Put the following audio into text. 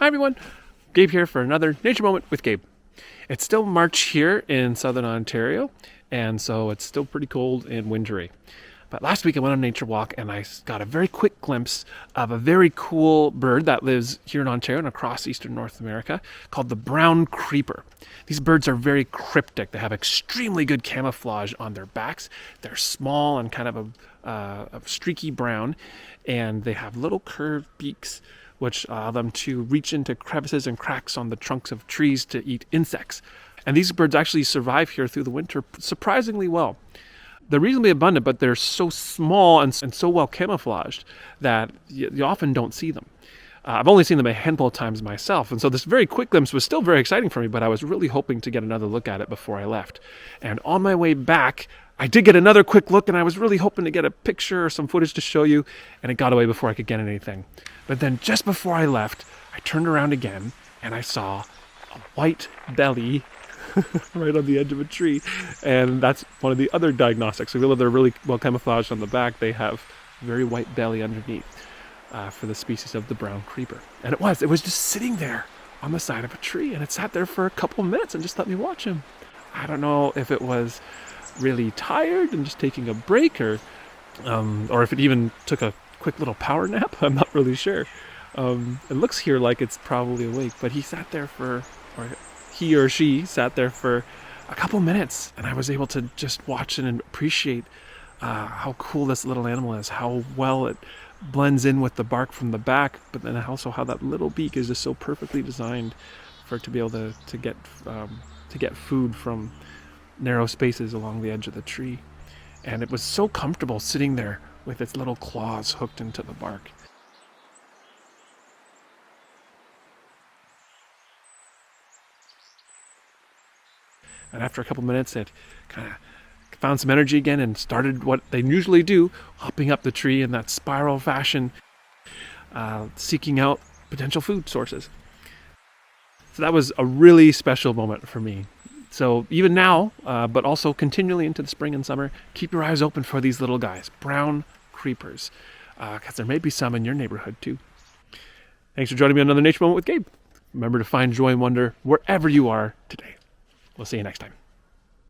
Hi everyone, Gabe here for another Nature Moment with Gabe. It's still March here in southern Ontario, and so it's still pretty cold and wintry. But last week I went on a nature walk and I got a very quick glimpse of a very cool bird that lives here in Ontario and across eastern North America called the brown creeper. These birds are very cryptic. They have extremely good camouflage on their backs. They're small and kind of a streaky brown, and they have little curved beaks which allow them to reach into crevices and cracks on the trunks of trees to eat insects. And these birds actually survive here through the winter surprisingly well. They're reasonably abundant, but they're so small and so well camouflaged that you often don't see them. I've only seen them a handful of times myself, and so this very quick glimpse was still very exciting for me, but I was really hoping to get another look at it before I left. And on my way back, I did get another quick look, and I was really hoping to get a picture or some footage to show you, and it got away before I could get anything. But then just before I left, I turned around again, and I saw a white belly right on the edge of a tree. And that's one of the other diagnostics. Even though they're really well camouflaged on the back, they have a very white belly underneath for the species of the brown creeper. And it was just sitting there on the side of a tree, and it sat there for a couple minutes and just let me watch him. I don't know if it was really tired and just taking a break, or if it even took a quick little power nap. I'm not really sure. It looks here like it's probably awake, but he or she sat there for a couple minutes, and I was able to just watch it and appreciate how cool this little animal is, how well it blends in with the bark from the back, but then also how that little beak is just so perfectly designed for it to be able to get food from narrow spaces along the edge of the tree. And it was so comfortable sitting there with its little claws hooked into the bark. And after a couple minutes, it kind of found some energy again and started what they usually do, hopping up the tree in that spiral fashion, seeking out potential food sources. So that was a really special moment for me. So even now, but also continually into the spring and summer, keep your eyes open for these little guys, brown creepers, because there may be some in your neighborhood too. Thanks for joining me on another Nature Moment with Gabe. Remember to find joy and wonder wherever you are today. We'll see you next time.